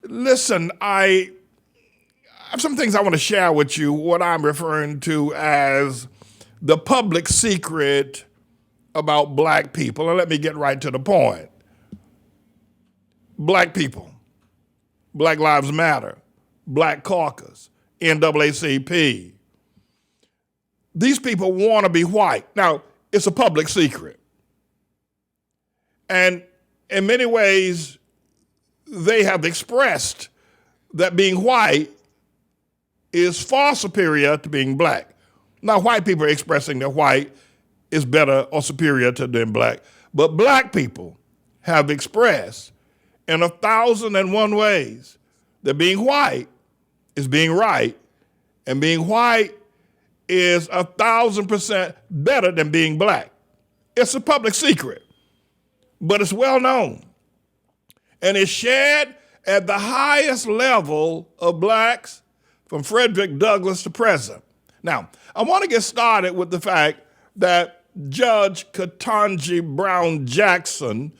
Listen, I have some things I want to share with you, what I'm referring to as the public secret about black people. And let me get right to the point. Black people, Black Lives Matter, Black Caucus, NAACP. These people want to be white. Now, it's a public secret. And in many ways, they have expressed that being white is far superior to being black. Now, white people are expressing that white is better or superior to being black, but black people have expressed in 1,001 ways that being white is being right, and being white is 1,000% better than being black. It's a public secret, but it's well known. And it's shared at the highest level of blacks from Frederick Douglass to present. Now, I want to get started with the fact that Judge Ketanji Brown Jackson,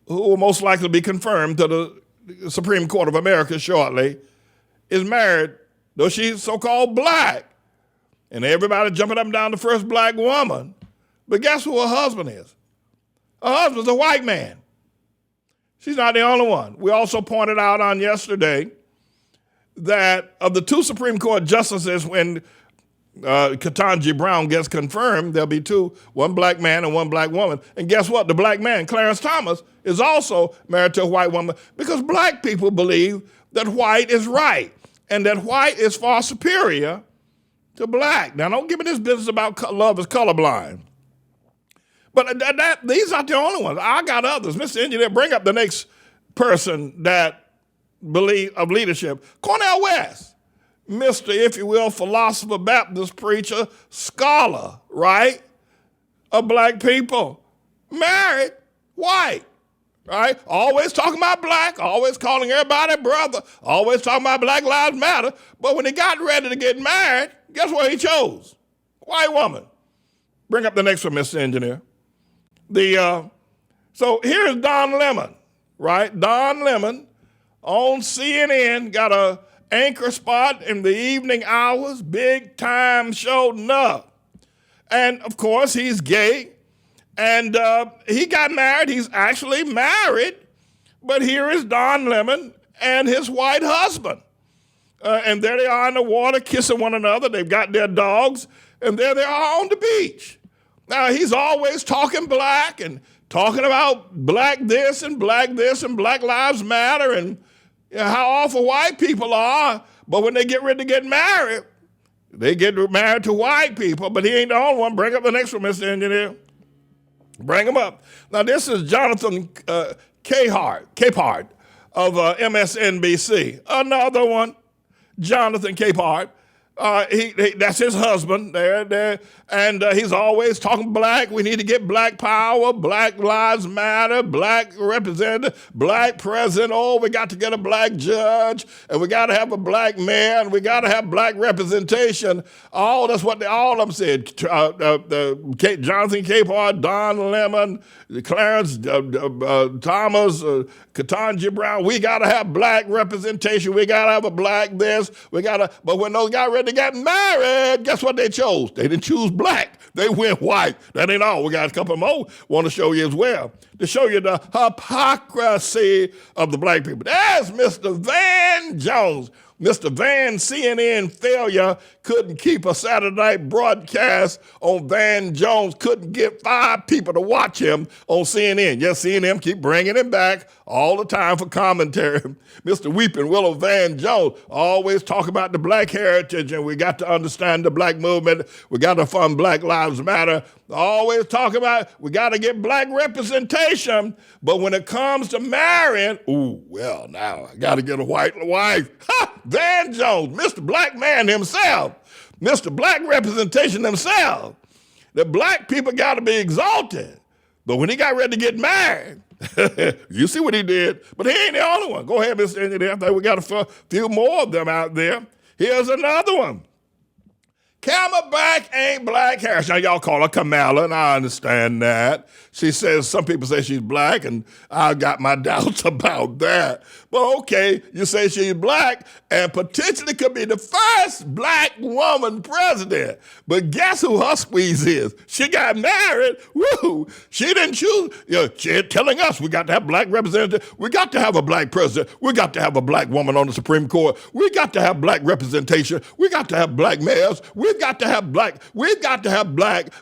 who will most likely be confirmed to the Supreme Court of America shortly, is married, though she's so-called black. And everybody jumping up and down the first black woman. But guess who her husband is? Her husband's a white man. She's not the only one. We also pointed out on yesterday that of the two Supreme Court justices, when Ketanji Brown gets confirmed, there'll be two, one black man and one black woman. And guess what? The black man, Clarence Thomas, is also married to a white woman, because black people believe that white is right and that white is far superior to black. Now, don't give me this business about love is colorblind. But these aren't the only ones. I got others. Mr. Engineer, bring up the next person that believe of leadership. Cornel West, Mr., if you will, philosopher, Baptist preacher, scholar, right, of black people, married, white, right? Always talking about black, always calling everybody brother, always talking about Black Lives Matter. But when he got ready to get married, guess what he chose? White woman. Bring up the next one, Mr. Engineer. So here's Don Lemon, right? Don Lemon on CNN got a anchor spot in the evening hours, big time show up. And of course, he's gay, and he got married. He's actually married, but here is Don Lemon and his white husband. And there they are in the water kissing one another. They've got their dogs, and there they are on the beach. Now, he's always talking black and talking about black this and Black Lives Matter and how awful white people are. But when they get ready to get married, they get married to white people. But he ain't the only one. Bring up the next one, Mr. Engineer. Bring him up. Now, this is Jonathan Capehart of MSNBC. Another one, Jonathan Capehart. That's his husband there, and he's always talking black. We need to get black power, Black Lives Matter, black representative, black president. Oh, we got to get a black judge, and we got to have a black mayor, and we got to have black representation. Oh, that's what all of them said. Jonathan Capehart, Don Lemon, Clarence Thomas, Ketanji Brown. We got to have black representation. We got to have a black this. But when those guys ready to get married, guess what they chose? They didn't choose black. They went white. That ain't all. We got a couple more want to show you as well, to show you the hypocrisy of the black people. There's Mr. Van Jones. Mr. Van, CNN failure, couldn't keep a Saturday night broadcast on Van Jones, couldn't get 5 people to watch him on CNN. Yes, CNN keep bringing him back all the time for commentary. Mr. Weeping Willow Van Jones always talk about the black heritage, and we got to understand the black movement. We got to fund Black Lives Matter. Always talk about we got to get black representation, but when it comes to marrying, now I got to get a white wife. Ha! Van Jones, Mr. Black Man himself, Mr. Black representation himself. The black people got to be exalted. But when he got ready to get married, you see what he did. But he ain't the only one. Go ahead, Mr. Engineer. I think we got a few more of them out there. Here's another one. Camelback ain't black hair. Now, y'all call her Kamala, and I understand that. She says, some people say she's black, and I got my doubts about that. But okay, you say she's black, and potentially could be the first black woman president. But guess who her squeeze is? She got married. Woo! She didn't choose. She's telling us we got to have black representatives. We got to have a black president. We got to have a black woman on the Supreme Court. We got to have black representation. We got to have black mayors. We've got to have black.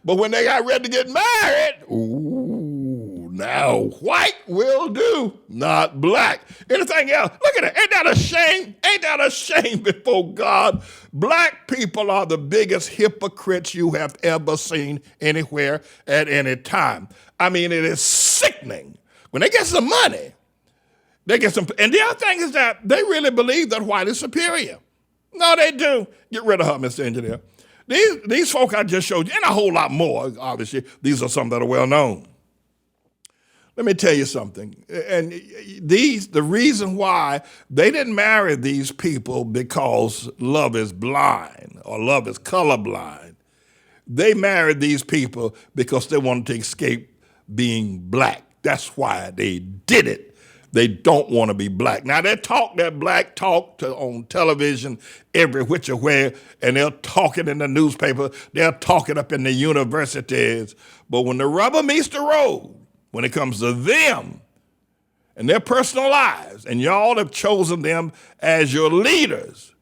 But when they got ready to get married, ooh, now white will do, not black. Anything else? Look at it. Ain't that a shame? Ain't that a shame before God? Black people are the biggest hypocrites you have ever seen anywhere at any time. I mean, it is sickening. When they get some money, they get some. And the other thing is that they really believe that white is superior. No, they do. Get rid of her, Mr. Engineer. These folk I just showed you, and a whole lot more, obviously. These are some that are well known. Let me tell you something. And the reason why they didn't marry these people because love is blind or love is colorblind. They married these people because they wanted to escape being black. That's why they did it. They don't want to be black. Now, they talk that black talk on television every which way, and they're talking in the newspaper. They're talking up in the universities. But when the rubber meets the road, when it comes to them and their personal lives, and y'all have chosen them as your leaders,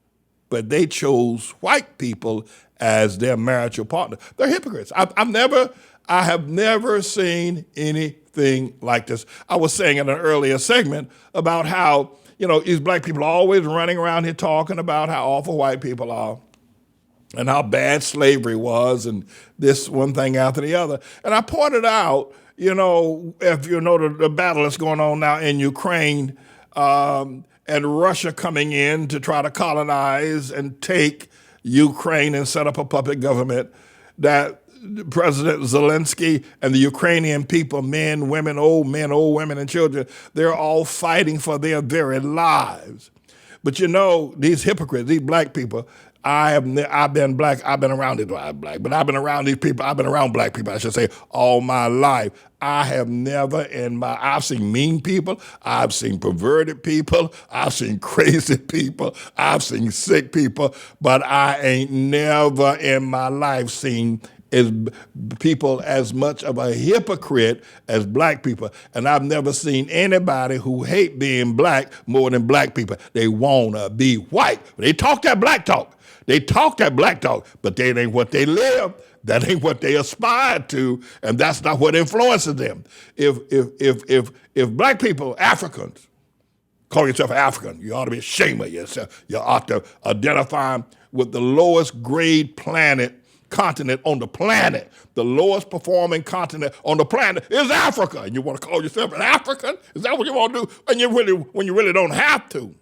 but they chose white people as their marital partner. They're hypocrites. I have never seen anything like this. I was saying in an earlier segment about how, these black people are always running around here talking about how awful white people are and how bad slavery was and this one thing after the other. And I pointed out, if you know the battle that's going on now in Ukraine and Russia coming in to try to colonize and take Ukraine and set up a puppet government, that President Zelensky and the Ukrainian people, men, old women, and children, they're all fighting for their very lives. But these hypocrites, these black people, I've been black, I've been around these black, but I've been around these people, I've been around black people, I should say, all my life. I have never I've seen mean people, I've seen perverted people, I've seen crazy people, I've seen sick people, but I ain't never in my life seen people as much of a hypocrite as black people. And I've never seen anybody who hate being black more than black people. They want to be white. They talk that black talk. They talk that black talk, but that ain't what they live. That ain't what they aspire to, and that's not what influences them. If black people, Africans, call yourself African, you ought to be ashamed of yourself. You ought to identify with the lowest grade continent on the planet. The lowest performing continent on the planet is Africa. And you want to call yourself an African? Is that what you want to do? And when you really don't have to.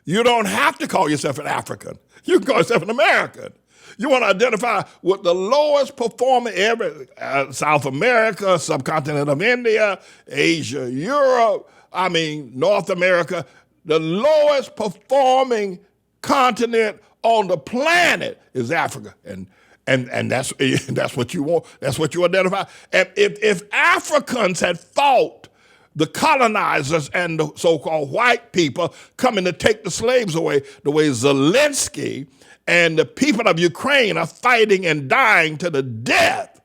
You don't have to call yourself an African. You can call yourself an American. You want to identify with the lowest performing South America, subcontinent of India, Asia, Europe, North America, the lowest performing continent on the planet is Africa. And that's what you want. That's what you identify. And if Africans had fought the colonizers and the so-called white people coming to take the slaves away, the way Zelensky and the people of Ukraine are fighting and dying to the death,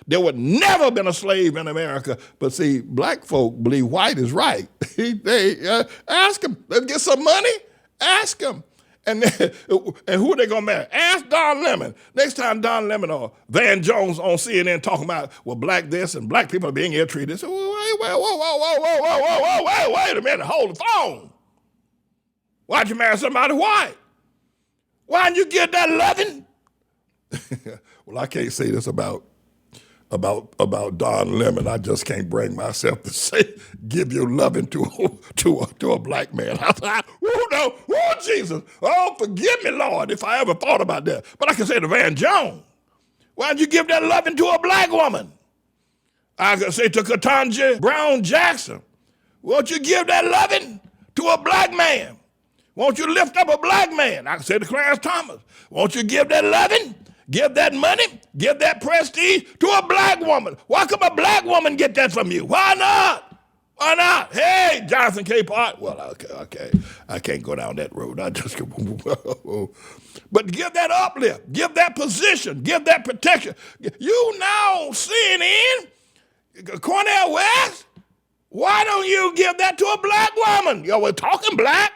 there would never have been a slave in America. But see, black folk believe white is right. They ask them. Let's get some money. Ask them. And who are they going to marry? Ask Don Lemon. Next time Don Lemon or Van Jones on CNN talking about, black this and black people are being ill-treated. Say, wait a minute, hold the phone. Why'd you marry somebody white? Why'd you get that loving? Well, I can't say this about Don Lemon. I just can't bring myself to say, give your loving to a black man. Oh, Jesus. Oh, forgive me, Lord, if I ever thought about that. But I can say to Van Jones, why'd you give that loving to a black woman? I can say to Ketanji Brown Jackson, won't you give that loving to a black man? Won't you lift up a black man? I said to Clarence Thomas, won't you give that loving, give that money, give that prestige to a black woman? Why come a black woman get that from you? Why not? Why not? Hey, Jonathan K. Pott. Well, okay. I can't go down that road. I just but give that uplift, give that position, give that protection. You now CNN, Cornel West, why don't you give that to a black woman? Yo, we're talking black.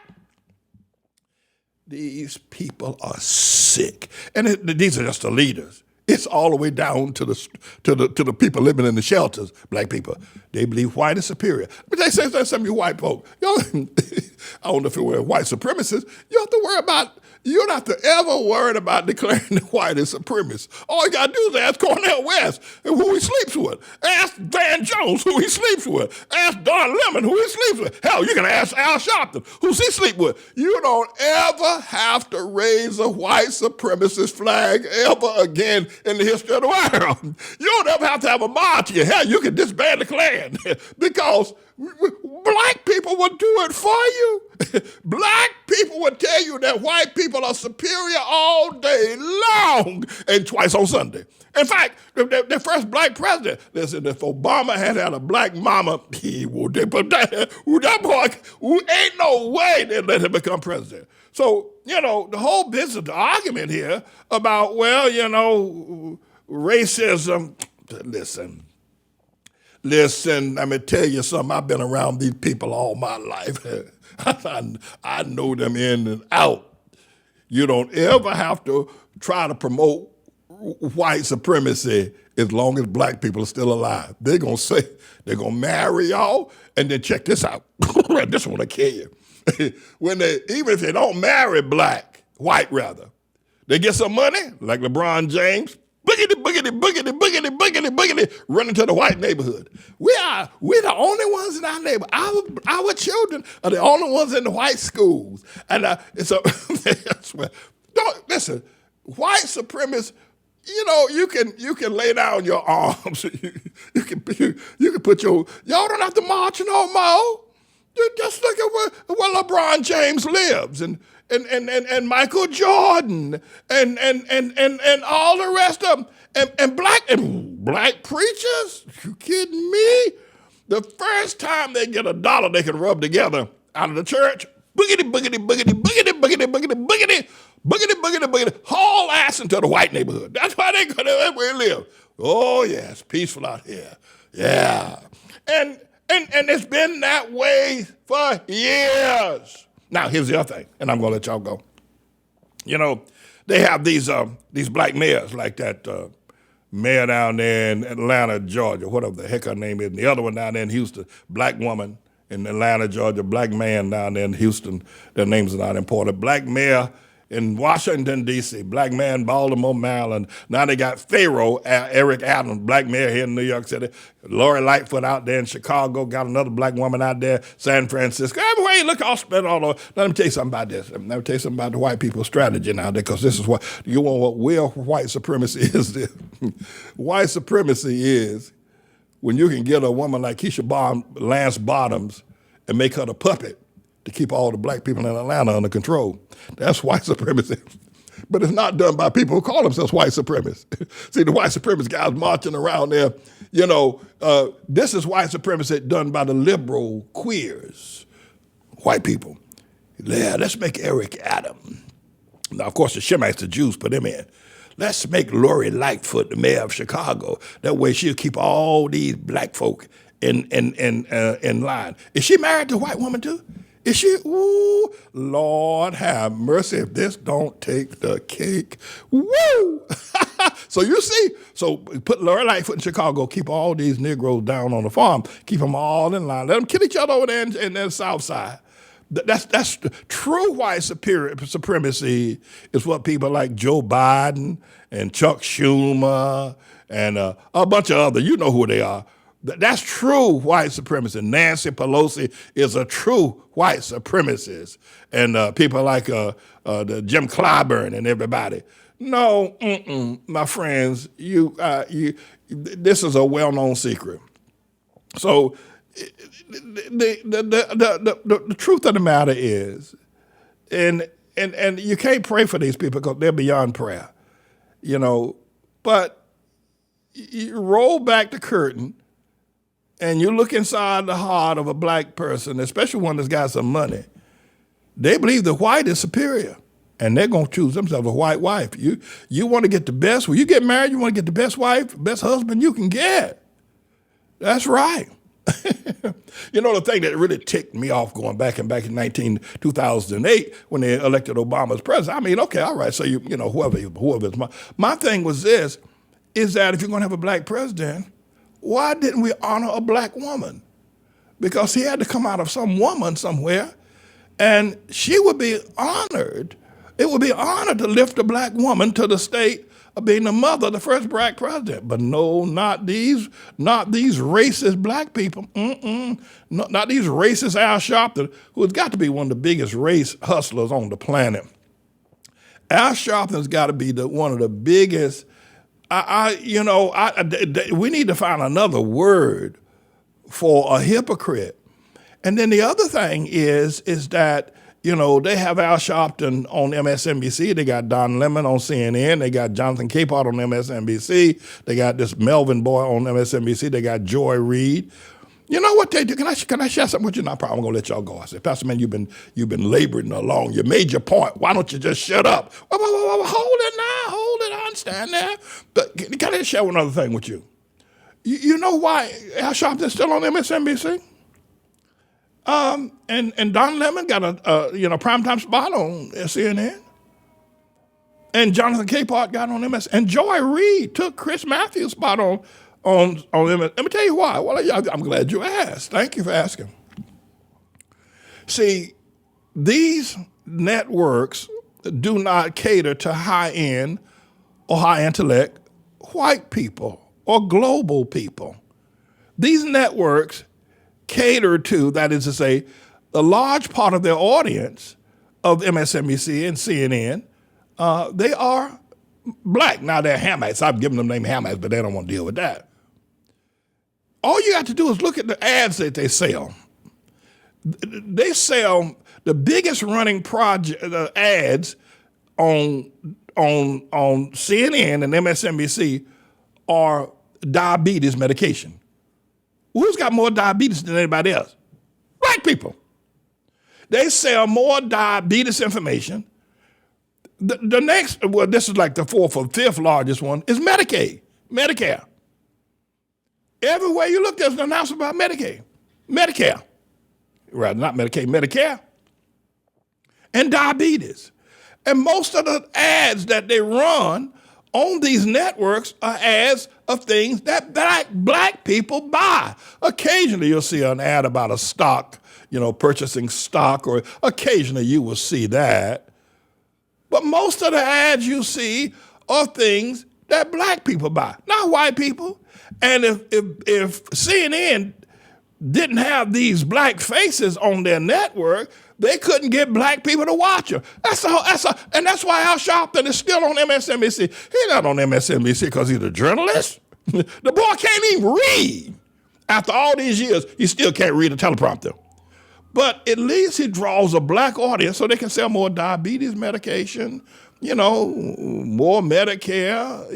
These people are sick, and these are just the leaders. It's all the way down to the people living in the shelters. Black people, they believe white is superior. But they say some of you white folk, I don't know if you're white supremacists. You don't have to ever worry about declaring the white is supremacist. All you got to do is ask Cornel West who he sleeps with. Ask Van Jones who he sleeps with. Ask Don Lemon who he sleeps with. Hell, you can ask Al Sharpton who's he sleep with. You don't ever have to raise a white supremacist flag ever again in the history of the world. You don't ever have to have a march here. Hell, you can disband the Klan because black people will do it for you. Black people will tell you that white people are superior all day long and twice on Sunday. In fact, the first black president, listen, if Obama had a black mama, that boy, ain't no way they'd let him become president. So, the whole business, the argument here about, racism, listen, let me tell you something. I've been around these people all my life. I know them in and out. You don't ever have to try to promote white supremacy as long as black people are still alive. They're going to say, they're going to marry y'all, and then check this out. This one will kill you. Even if they don't marry white rather, they get some money, like LeBron James, boogity, boogity, boogity, boogity, boogity, boogity, running to the white neighborhood. We're the only ones in our neighborhood. Our children are the only ones in the white schools. And so, don't listen, white supremacists, you can lay down your arms. You can put y'all don't have to march no more. You just look at where LeBron James lives and Michael Jordan and all the rest of them and black preachers. You kidding me? The first time they get $1 they can rub together out of the church, boogity boogity boogity boogity boogity boogity boogity boogity boogity boogity, haul ass into the white neighborhood. That's why they go there where they live. Oh yeah, it's peaceful out here. Yeah, and it's been that way for years. Now, here's the other thing, and I'm going to let y'all go. They have these black mayors, like that mayor down there in Atlanta, Georgia, whatever the heck her name is, and the other one down there in Houston, black woman in Atlanta, Georgia, black man down there in Houston. Their names are not important. Black mayor in Washington, D.C., black man, Baltimore, Maryland. Now they got Pharaoh, Eric Adams, black mayor here in New York City. Lori Lightfoot out there in Chicago, got another black woman out there, San Francisco. Everywhere you look, all spread all over. Let me tell you something about this. Let me tell you something about the white people's strategy now, because this is what real white supremacy is. This. White supremacy is when you can get a woman like Lance Bottoms and make her the puppet to keep all the black people in Atlanta under control. That's white supremacy. But it's not done by people who call themselves white supremacists. See, the white supremacist guys marching around there, this is white supremacy done by the liberal queers, white people. Yeah, let's make Eric Adams. Now, of course, the Shemites, the Jews, put him in. Let's make Lori Lightfoot the mayor of Chicago. That way she'll keep all these black folk in line. Is she married to a white woman too? Is she? Ooh, Lord have mercy if this don't take the cake. Woo! So you see, put Lori Lightfoot in Chicago, keep all these Negroes down on the farm, keep them all in line, let them kill each other over there in the South Side. That's true white supremacy is what people like Joe Biden and Chuck Schumer and a bunch of others, you know who they are. That's true white supremacy. Nancy Pelosi is a true white supremacist. And people like the Jim Clyburn and everybody. No, my friends, this is a well-known secret. So the truth of the matter is And you can't pray for these people because they're beyond prayer, But you roll back the curtain and you look inside the heart of a black person, especially one that's got some money. They believe the white is superior, and they're going to choose themselves a white wife. You want to get the best. When you get married, you want to get the best wife, best husband you can get. That's right. The thing that really ticked me off going back in 2008 when they elected Obama as president. I mean, okay, all right. So whoever. My thing was this: is that if you're going to have a black president, why didn't we honor a black woman? Because he had to come out of some woman somewhere, and she would be honored. It would be an honor to lift a black woman to the state of being the mother of the first black president. But no, not these racist black people. No, not these racist Al Sharpton, who has got to be one of the biggest race hustlers on the planet. Al Sharpton's got to be one of the biggest. We need to find another word for a hypocrite. And then the other thing is that, they have Al Sharpton on MSNBC. They got Don Lemon on CNN. They got Jonathan Capehart on MSNBC. They got this Melvin boy on MSNBC. They got Joy Reid. You know what they do? Can I share something with you? No problem. I'm gonna let y'all go. I said, Pastor Man, you've been laboring along. You made your point. Why don't you just shut up? Hold it now. Hold it. I understand that. But can I share one other thing with you? You know why Al Sharpton's still on MSNBC? And Don Lemon got a primetime spot on CNN. And Jonathan Capehart got on MS. And Joy Reid took Chris Matthews' spot on MS. Let me tell you why. Well, I'm glad you asked. Thank you for asking. See, these networks do not cater to high-end or high-intellect white people or global people. These networks cater to, that is to say, the large part of their audience of MSNBC and CNN, they are black. Now, they're Hamites. I've given them the name Hamites, but they don't want to deal with that. All you have to do is look at the ads that they sell. They sell the biggest running ads on CNN and MSNBC are diabetes medication. Who's got more diabetes than anybody else? Black people. They sell more diabetes information. The next, well, this is like the fourth or fifth largest one, is Medicare. Everywhere you look, there's an announcement about Medicare. Right, not Medicaid, Medicare. And diabetes. And most of the ads that they run on these networks are ads of things that black people buy. Occasionally you'll see an ad about a stock, purchasing stock, or occasionally you will see that. But most of the ads you see are things that black people buy, not white people. And if CNN didn't have these black faces on their network, they couldn't get black people to watch them. And that's why Al Sharpton is still on MSNBC. He's not on MSNBC because he's a journalist. The boy can't even read. After all these years, he still can't read a teleprompter. But at least he draws a black audience so they can sell more diabetes medication, more Medicare,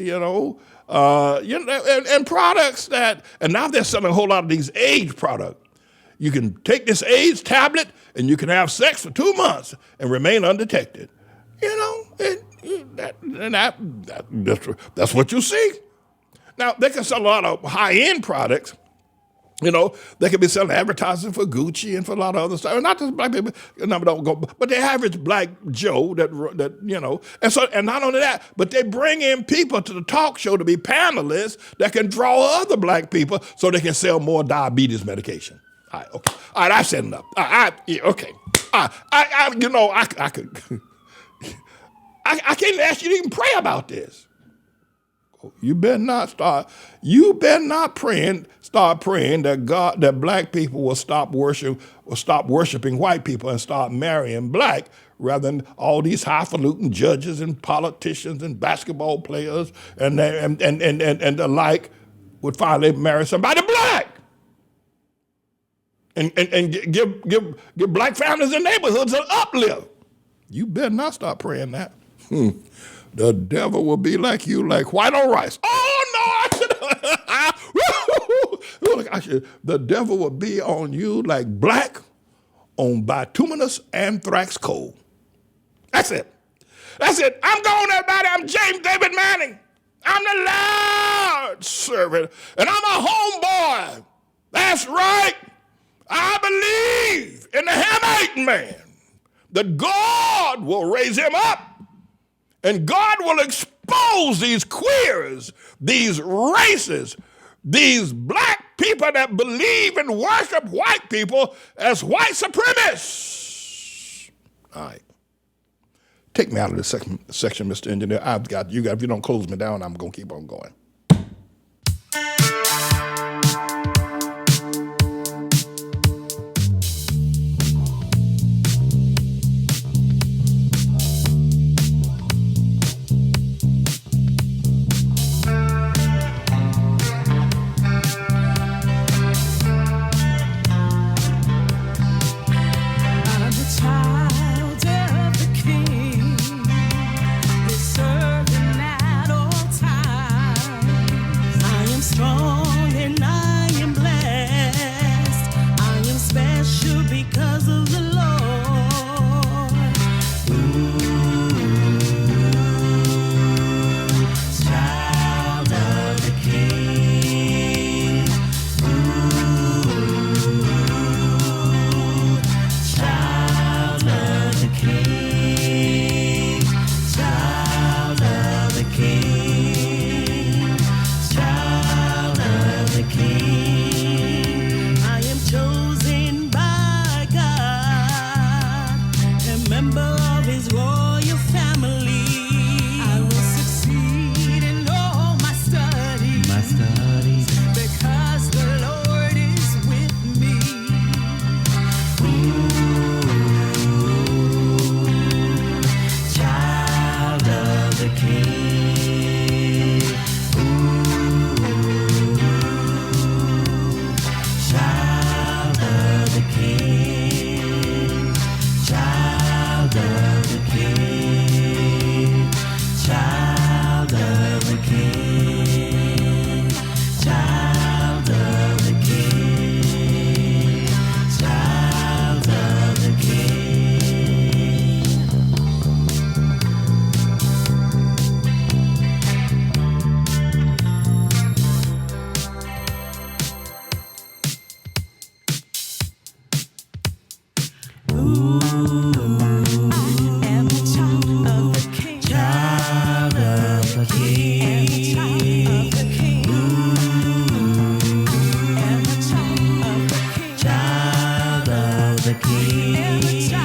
and products and now they're selling a whole lot of these AIDS products. You can take this AIDS tablet and you can have sex for 2 months and remain undetected. That's what you see. Now, they can sell a lot of high-end products. They could be selling advertising for Gucci and for a lot of other stuff. Not just black people, but the average black Joe and not only that, but they bring in people to the talk show to be panelists that can draw other black people so they can sell more diabetes medication. All right, okay. All right, I've said enough. Okay. I can't ask you to even pray about this. You better not start praying that black people will stop worshiping white people and start marrying black rather than all these highfalutin judges and politicians and basketball players and the like would finally marry somebody black. And give black families and neighborhoods an uplift. You better not stop praying that. The devil will be like you, like white on rice. Oh, no, I should. The devil will be on you like black on bituminous anthrax coal. That's it. That's it. I'm going, everybody. I'm James David Manning. I'm the Lord's servant, and I'm a homeboy. That's right. I believe in the Hamite man, that God will raise him up, and God will expose these queers, these racists, these black people that believe and worship white people as white supremacists. All right. Take me out of this section, Mr. Engineer. I've got you. If you don't close me down, I'm going to keep on going. the King.